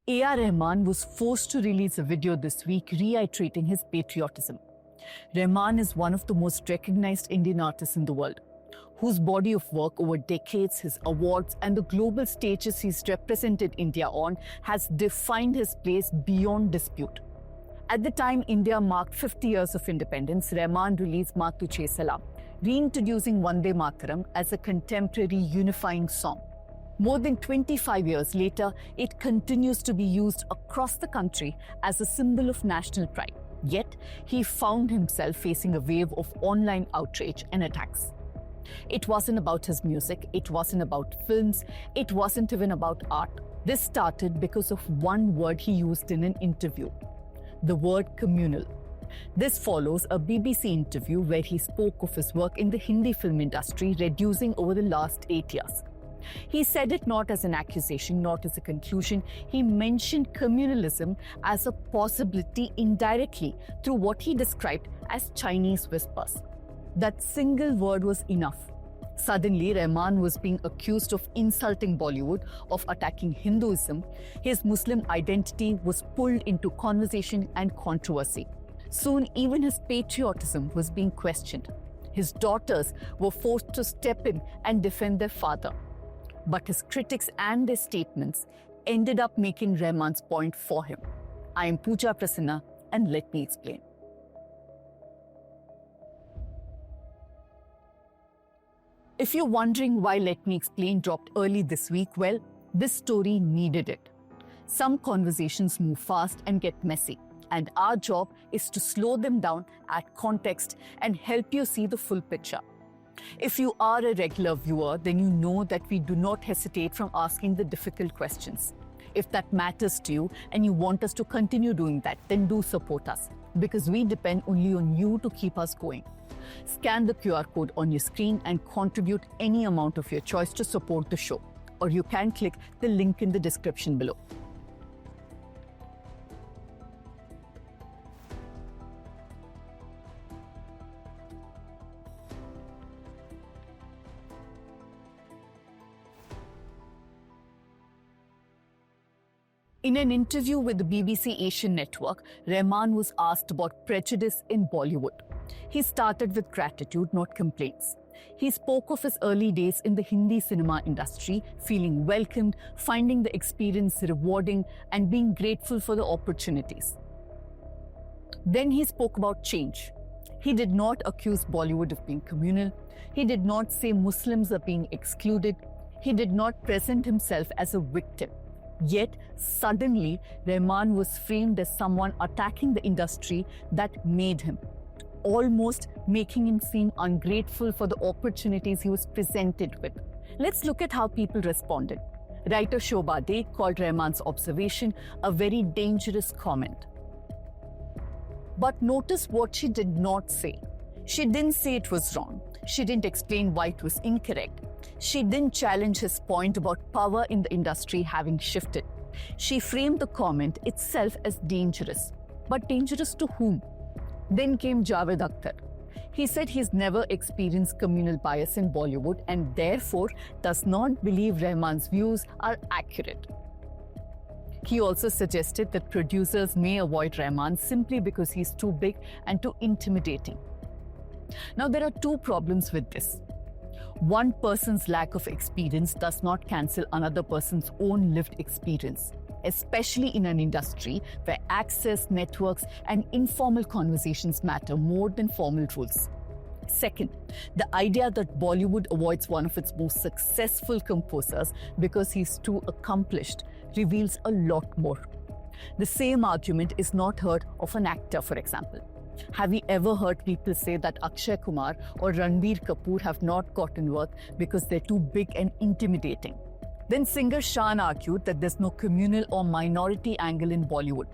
A.R. Rahman was forced to release a video this week reiterating his patriotism. Rahman is one of the most recognized Indian artists in the world, whose body of work over decades, his awards, and the global stages he's represented India on has defined his place beyond dispute. At the time India marked 50 years of independence, Rahman released Maan Tujhe Salam, reintroducing Vande Mataram as a contemporary unifying song. More than 25 years later, it continues to be used across the country as a symbol of national pride. Yet, he found himself facing a wave of online outrage and attacks. It wasn't about his music, it wasn't about films, it wasn't even about art. This started because of one word he used in an interview, the word communal. This follows a BBC interview where he spoke of his work in the Hindi film industry reducing over the last 8 years. He said it not as an accusation, not as a conclusion. He mentioned communalism as a possibility indirectly through what he described as Chinese whispers. That single word was enough. Suddenly, Rahman was being accused of insulting Bollywood, of attacking Hinduism. His Muslim identity was pulled into conversation and controversy. Soon, even his patriotism was being questioned. His daughters were forced to step in and defend their father. But his critics and their statements ended up making Rahman's point for him. I am Pooja Prasanna, and let me explain. If you're wondering why Let Me Explain dropped early this week, well, this story needed it. Some conversations move fast and get messy, and our job is to slow them down, add context, and help you see the full picture. If you are a regular viewer, then you know that we do not hesitate from asking the difficult questions. If that matters to you and you want us to continue doing that, then do support us, because we depend only on you to keep us going. Scan the QR code on your screen and contribute any amount of your choice to support the show, or you can click the link in the description below. In an interview with the BBC Asian Network, Rahman was asked about prejudice in Bollywood. He started with gratitude, not complaints. He spoke of his early days in the Hindi cinema industry, feeling welcomed, finding the experience rewarding, and being grateful for the opportunities. Then he spoke about change. He did not accuse Bollywood of being communal. He did not say Muslims are being excluded. He did not present himself as a victim. Yet, suddenly, Rahman was framed as someone attacking the industry that made him, almost making him seem ungrateful for the opportunities he was presented with. Let's look at how people responded. Writer Shobha De called Rahman's observation a very dangerous comment. But notice what she did not say. She didn't say it was wrong. She didn't explain why it was incorrect. She didn't challenge his point about power in the industry having shifted. She framed the comment itself as dangerous. But dangerous to whom? Then came Javed Akhtar. He said he's never experienced communal bias in Bollywood and therefore does not believe Rahman's views are accurate. He also suggested that producers may avoid Rahman simply because he's too big and too intimidating. Now, there are two problems with this. One person's lack of experience does not cancel another person's own lived experience, especially in an industry where access, networks, and informal conversations matter more than formal rules. Second, the idea that Bollywood avoids one of its most successful composers because he's too accomplished reveals a lot more. The same argument is not heard of an actor, for example. Have you ever heard people say that Akshay Kumar or Ranbir Kapoor have not gotten work because they're too big and intimidating? Then singer Shaan argued that there's no communal or minority angle in Bollywood.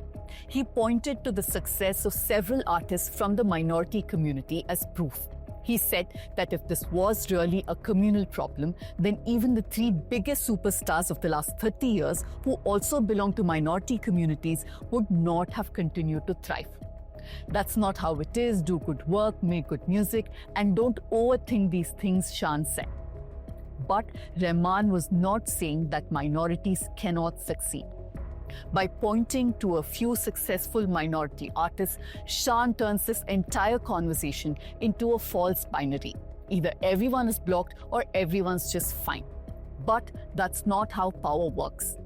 He pointed to the success of several artists from the minority community as proof. He said that if this was really a communal problem, then even the three biggest superstars of the last 30 years, who also belong to minority communities, would not have continued to thrive. That's not how it is. Do good work, make good music, and don't overthink these things, Shaan said. But Rahman was not saying that minorities cannot succeed. By pointing to a few successful minority artists, Shan turns this entire conversation into a false binary. Either everyone is blocked or everyone's just fine. But that's not how power works.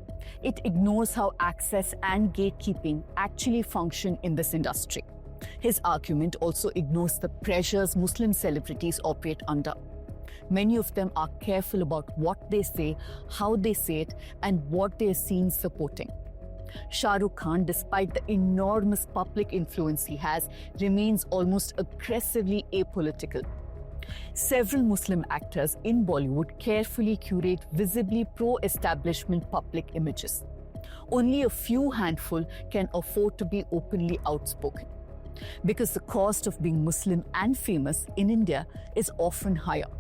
It ignores how access and gatekeeping actually function in this industry. His argument also ignores the pressures Muslim celebrities operate under. Many of them are careful about what they say, how they say it, and what they are seen supporting. Shah Rukh Khan, despite the enormous public influence he has, remains almost aggressively apolitical. Several Muslim actors in Bollywood carefully curate visibly pro-establishment public images. Only a few handful can afford to be openly outspoken, because the cost of being Muslim and famous in India is often higher.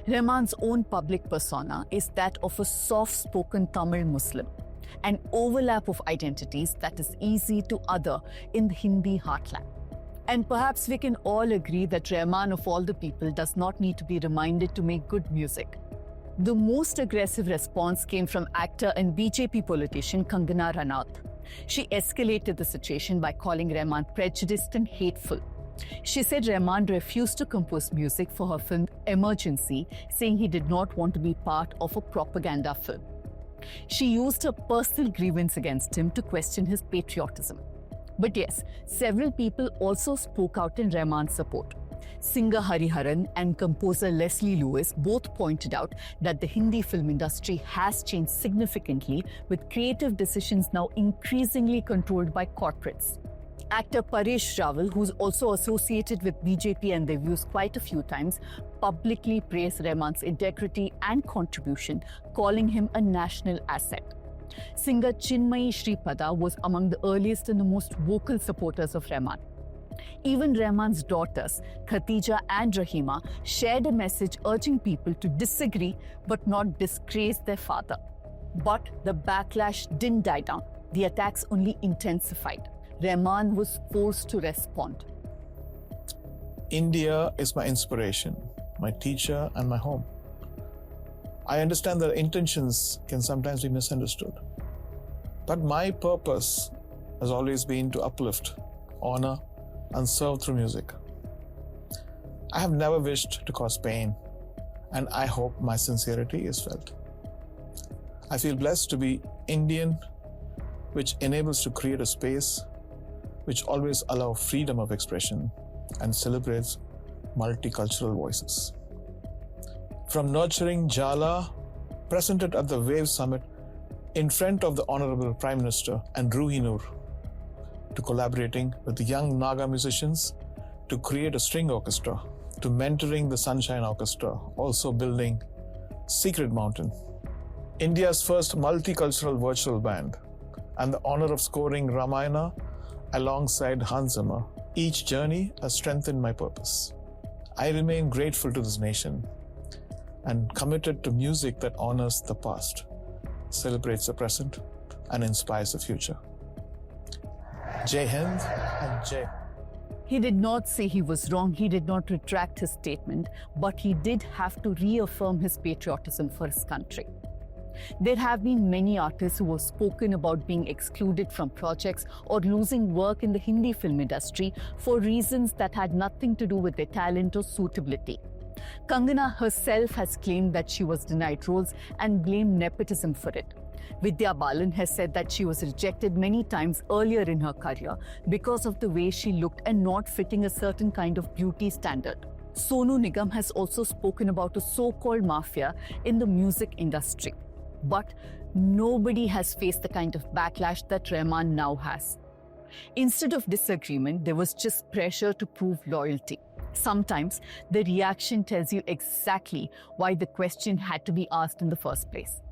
Rahman's own public persona is that of a soft-spoken Tamil Muslim, an overlap of identities that is easy to other in the Hindi heartland. And perhaps we can all agree that Rahman, of all the people, does not need to be reminded to make good music. The most aggressive response came from actor and BJP politician Kangana Ranaut. She escalated the situation by calling Rahman prejudiced and hateful. She said Rahman refused to compose music for her film Emergency, saying he did not want to be part of a propaganda film. She used her personal grievance against him to question his patriotism. But yes, several people also spoke out in Rahman's support. Singer Hariharan and composer Leslie Lewis both pointed out that the Hindi film industry has changed significantly, with creative decisions now increasingly controlled by corporates. Actor Paresh Rawal, who's also associated with BJP and their views quite a few times, publicly praised Rahman's integrity and contribution, calling him a national asset. Singer Chinmayi Sripada was among the earliest and the most vocal supporters of Rahman. Even Rahman's daughters, Khatija and Rahima, shared a message urging people to disagree but not disgrace their father. But the backlash didn't die down. The attacks only intensified. Rahman was forced to respond. India is my inspiration, my teacher, and my home. I understand that intentions can sometimes be misunderstood. But my purpose has always been to uplift, honor, and serve through music. I have never wished to cause pain, and I hope my sincerity is felt. I feel blessed to be Indian, which enables to create a space which always allows freedom of expression and celebrates multicultural voices. From nurturing Jala, presented at the Wave Summit in front of the Honorable Prime Minister and Ruhi Noor, to collaborating with the young Naga musicians to create a string orchestra, to mentoring the Sunshine Orchestra, also building Secret Mountain, India's first multicultural virtual band, and the honor of scoring Ramayana alongside Hans Zimmer. Each journey has strengthened my purpose. I remain grateful to this nation and committed to music that honors the past, celebrates the present, and inspires the future. Jai Hind and Jai. He did not say he was wrong, he did not retract his statement, but he did have to reaffirm his patriotism for his country. There have been many artists who have spoken about being excluded from projects or losing work in the Hindi film industry for reasons that had nothing to do with their talent or suitability. Kangana herself has claimed that she was denied roles and blamed nepotism for it. Vidya Balan has said that she was rejected many times earlier in her career because of the way she looked and not fitting a certain kind of beauty standard. Sonu Nigam has also spoken about a so-called mafia in the music industry. But nobody has faced the kind of backlash that Rahman now has. Instead of disagreement, there was just pressure to prove loyalty. Sometimes the reaction tells you exactly why the question had to be asked in the first place.